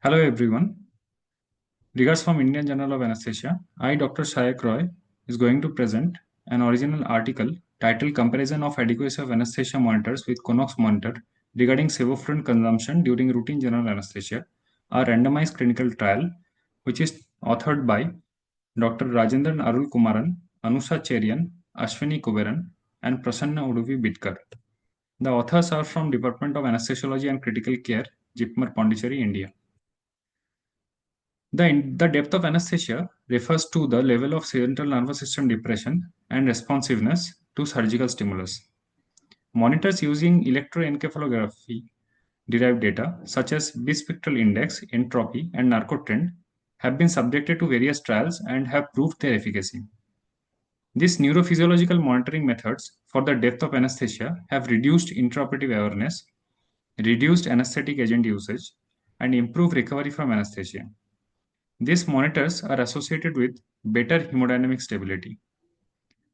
Hello everyone. Regards from Indian Journal of Anesthesia, I, Dr. Shayak Roy, is going to present an original article titled Comparison of Adequacy of Anesthesia Monitors with CONOX Monitor regarding sevoflurane consumption during routine general anesthesia, a randomized clinical trial, which is authored by Dr. Rajendran Arulkumaran, Anusha Cherian, Aswini Kuberan, and Prasanna Udupi Bidkar. The authors are from Department of Anesthesiology and Critical Care, JIPMER, Pondicherry, India. The depth of anesthesia refers to the level of central nervous system depression and responsiveness to surgical stimulus. Monitors using electroencephalography derived data such as bispectral index, entropy, and narcotrend have been subjected to various trials and have proved their efficacy. These neurophysiological monitoring methods for the depth of anesthesia have reduced intraoperative awareness, reduced anesthetic agent usage, and improved recovery from anesthesia. These monitors are associated with better hemodynamic stability.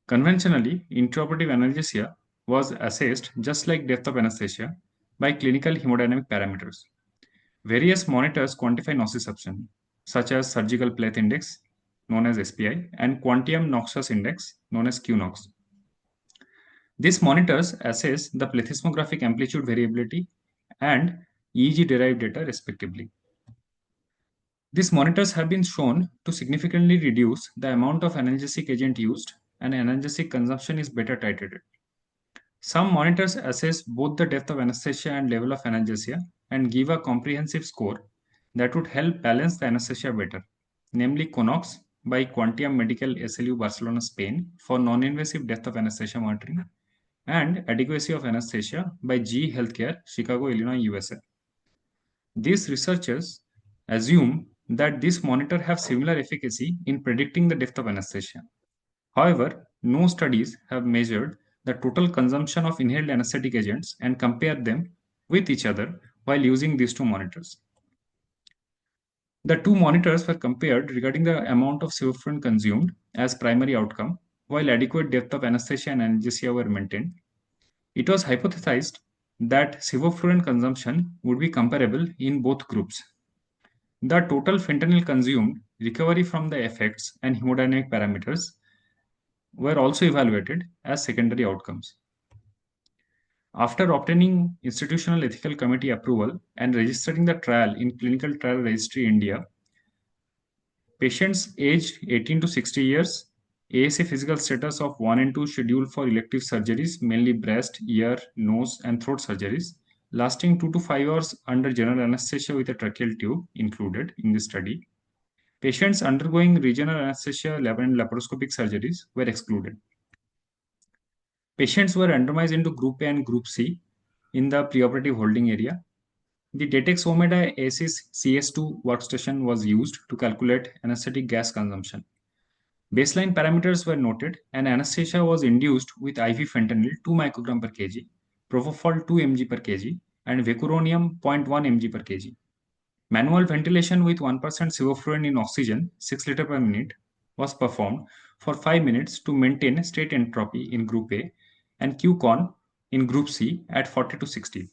Conventionally, intraoperative analgesia was assessed just like depth of anesthesia by clinical hemodynamic parameters. Various monitors quantify nociception, such as surgical pleth index, known as SPI, and quantium noxious index, known as QNOX. These monitors assess the plethysmographic amplitude variability and EEG-derived data respectively. These monitors have been shown to significantly reduce the amount of analgesic agent used, and analgesic consumption is better titrated. Some monitors assess both the depth of anesthesia and level of analgesia and give a comprehensive score that would help balance the anesthesia better, namely CONOX by Quantium Medical SLU Barcelona, Spain for non-invasive depth of anesthesia monitoring, and Adequacy of Anaesthesia by GE Healthcare, Chicago, Illinois, USA. These researchers assume that this monitor have similar efficacy in predicting the depth of anesthesia. However, no studies have measured the total consumption of inhaled anesthetic agents and compared them with each other while using these two monitors. The two monitors were compared regarding the amount of sevoflurane consumed as primary outcome, while adequate depth of anesthesia and analgesia were maintained. It was hypothesized that sevoflurane consumption would be comparable in both groups. The total fentanyl consumed, recovery from the effects, and hemodynamic parameters were also evaluated as secondary outcomes. After obtaining Institutional Ethical Committee approval and registering the trial in Clinical Trial Registry India, patients aged 18 to 60 years, ASA physical status of 1 and 2 scheduled for elective surgeries, mainly breast, ear, nose, and throat surgeries, lasting 2 to 5 hours under general anesthesia with a tracheal tube included in the study. Patients undergoing regional anesthesia and laparoscopic surgeries were excluded. Patients were randomized into Group A and Group C in the preoperative holding area. The Datex Omeda ASIS CS2 workstation was used to calculate anesthetic gas consumption. Baseline parameters were noted and anesthesia was induced with IV fentanyl 2 microgram per kg, propofol 2 mg per kg, and vecuronium 0.1 mg per kg. Manual ventilation with 1% sevoflurane in oxygen, 6 liters per minute, was performed for 5 minutes to maintain state entropy in Group A and QCon in Group C at 40 to 60.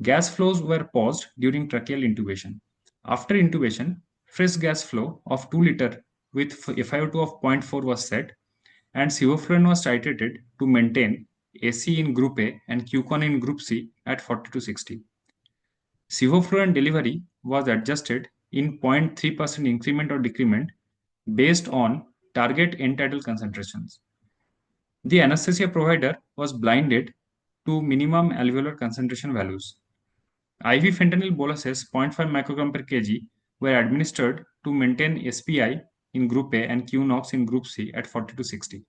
Gas flows were paused during tracheal intubation. After intubation, fresh gas flow of 2 liters with FiO2 of 0.4 was set, and sevoflurane was titrated to maintain AC in Group A and QCon in Group C at 40 to 60. Sevoflurane delivery was adjusted in 0.3% increment or decrement based on target end-tidal concentrations. The anesthesia provider was blinded to minimum alveolar concentration values. IV fentanyl boluses 0.5 microgram per kg were administered to maintain SPI in Group A and QNOX in Group C at 40 to 60.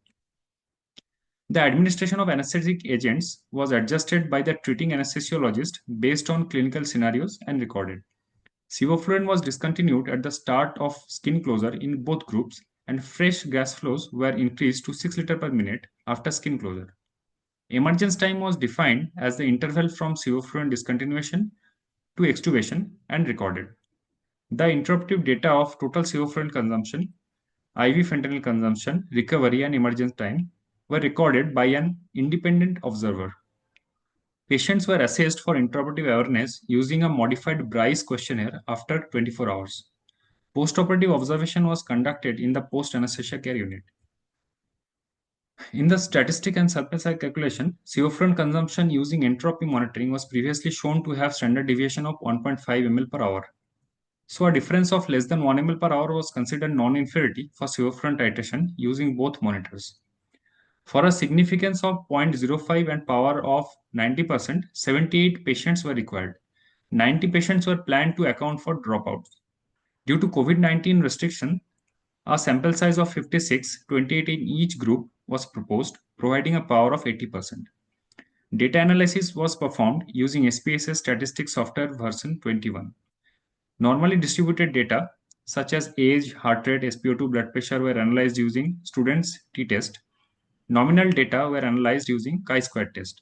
The administration of anesthetic agents was adjusted by the treating anesthesiologist based on clinical scenarios and recorded. Sevoflurane was discontinued at the start of skin closure in both groups, and fresh gas flows were increased to 6 liters per minute after skin closure. Emergence time was defined as the interval from sevoflurane discontinuation to extubation and recorded. The intraoperative data of total sevoflurane consumption, IV fentanyl consumption, recovery, and emergence time were recorded by an independent observer. Patients were assessed for intraoperative awareness using a modified Bryce questionnaire after 24 hours. Postoperative observation was conducted in the post-anesthesia care unit. In the statistic and sample size calculation, sevoflurane consumption using entropy monitoring was previously shown to have standard deviation of 1.5 ml per hour. So a difference of less than 1 ml per hour was considered non-inferiority for sevoflurane titration using both monitors. For a significance of 0.05 and power of 90%, 78 patients were required. 90 patients were planned to account for dropouts. Due to COVID-19 restriction, a sample size of 56, 28 in each group was proposed, providing a power of 80%. Data analysis was performed using SPSS statistics software version 21. Normally distributed data, such as age, heart rate, SpO2, blood pressure, were analyzed using students' t-test. Nominal data were analyzed using chi-square test.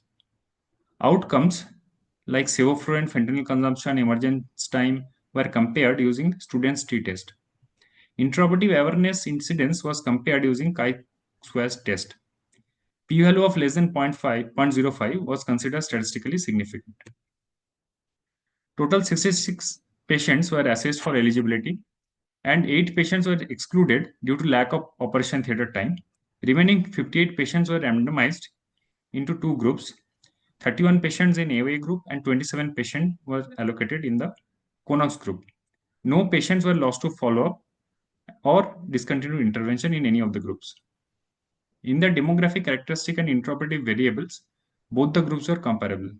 Outcomes like sevoflurane, fentanyl consumption, emergence time were compared using students' t-test. Intraoperative awareness incidence was compared using chi-square test. P-value of less than 0.05 was considered statistically significant. Total 66 patients were assessed for eligibility, and 8 patients were excluded due to lack of operation theatre time. Remaining 58 patients were randomized into two groups. 31 patients in AOA group and 27 patients were allocated in the CONOX group. No patients were lost to follow-up or discontinued intervention in any of the groups. In the demographic characteristic and intraoperative variables, both the groups were comparable.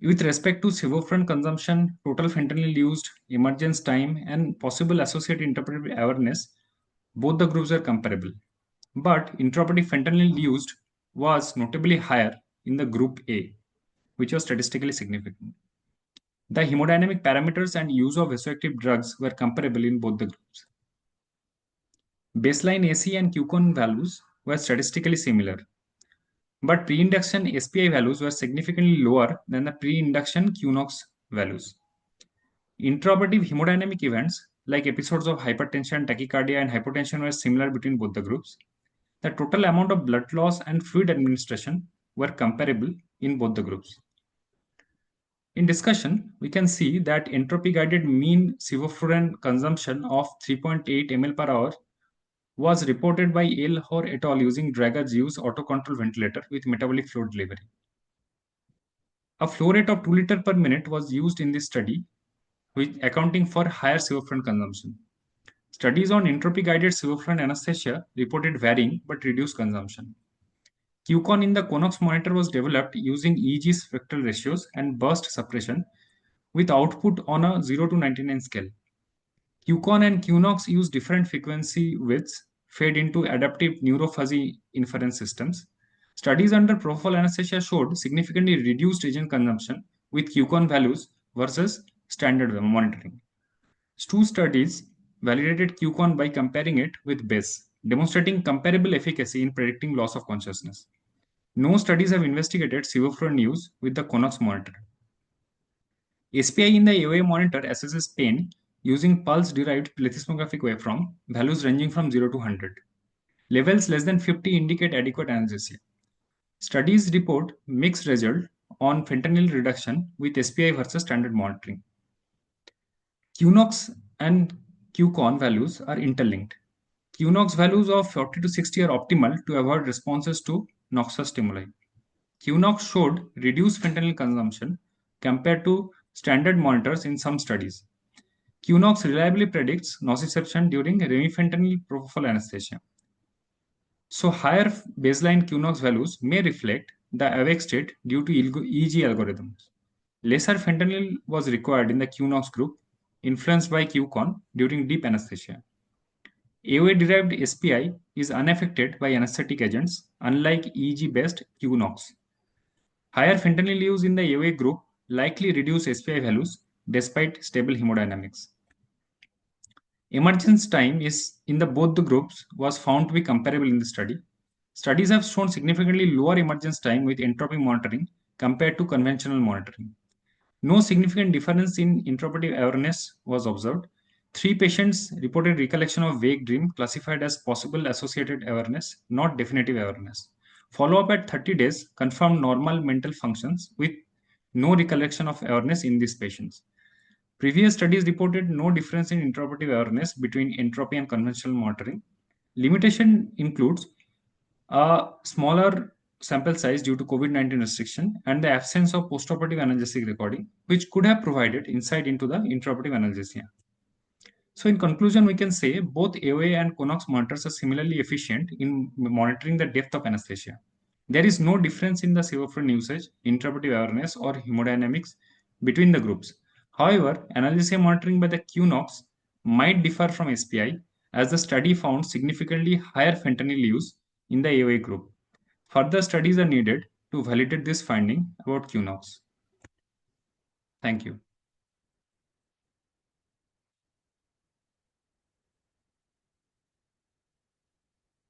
With respect to sevoflurane consumption, total fentanyl used, emergence time, and possible associated intraoperative awareness, both the groups are comparable. But intraoperative fentanyl used was notably higher in the group A, which was statistically significant. The hemodynamic parameters and use of vasoactive drugs were comparable in both the groups. Baseline AC and QCON values were statistically similar, but pre-induction SPI values were significantly lower than the pre-induction QNOX values. Intraoperative hemodynamic events like episodes of hypertension, tachycardia, and hypotension were similar between both the groups. The total amount of blood loss and fluid administration were comparable in both the groups. In discussion, we can see that entropy-guided mean sevoflurane consumption of 3.8 ml per hour was reported by L. Hoare et al. Using Drager's use autocontrol ventilator with metabolic fluid delivery. A flow rate of 2 liters per minute was used in this study, with accounting for higher sevoflurane consumption. Studies on entropy-guided sevoflurane anesthesia reported varying but reduced consumption. QCON in the CONOX monitor was developed using EEG spectral ratios and burst suppression with output on a 0 to 99 scale. QCON and QNOX use different frequency widths fed into adaptive neurofuzzy inference systems. Studies under propofol anesthesia showed significantly reduced agent consumption with QCON values versus standard monitoring. Two studies validated QCON by comparing it with BES, demonstrating comparable efficacy in predicting loss of consciousness. No studies have investigated sevoflurane use with the CONOX monitor. SPI in the AOA monitor assesses pain using pulse-derived plethysmographic waveform, values ranging from 0 to 100. Levels less than 50 indicate adequate anesthesia. Studies report mixed result on fentanyl reduction with SPI versus standard monitoring. QNOX and QCON values are interlinked. QNOX values of 40 to 60 are optimal to avoid responses to noxious stimuli. QNOX showed reduced fentanyl consumption compared to standard monitors in some studies. QNOX reliably predicts nociception during remifentanil propofol anesthesia. So higher baseline QNOX values may reflect the awake state due to EEG algorithms. Lesser fentanyl was required in the QNOX group, influenced by QCON during deep anesthesia. AOA-derived SPI is unaffected by anesthetic agents, unlike EEG-based QNOX. Higher fentanyl use in the AOA group likely reduce SPI values despite stable hemodynamics. Emergence time is in both the groups was found to be comparable in the study. Studies have shown significantly lower emergence time with entropy monitoring compared to conventional monitoring. No significant difference in intraoperative awareness was observed. 3 patients reported recollection of vague dream classified as possible associated awareness, not definitive awareness. Follow-up at 30 days confirmed normal mental functions with no recollection of awareness in these patients. Previous studies reported no difference in intraoperative awareness between entropy and conventional monitoring. Limitation includes a smaller sample size due to COVID-19 restriction and the absence of postoperative analgesic recording, which could have provided insight into the intraoperative analgesia. So in conclusion, we can say both AOA and CONOX monitors are similarly efficient in monitoring the depth of anesthesia. There is no difference in the sevoflurane usage, intraoperative awareness, or hemodynamics between the groups. However, analgesia monitoring by the CONOX might differ from SPI as the study found significantly higher fentanyl use in the AOA group. Further studies are needed to validate this finding about CONOX. Thank you.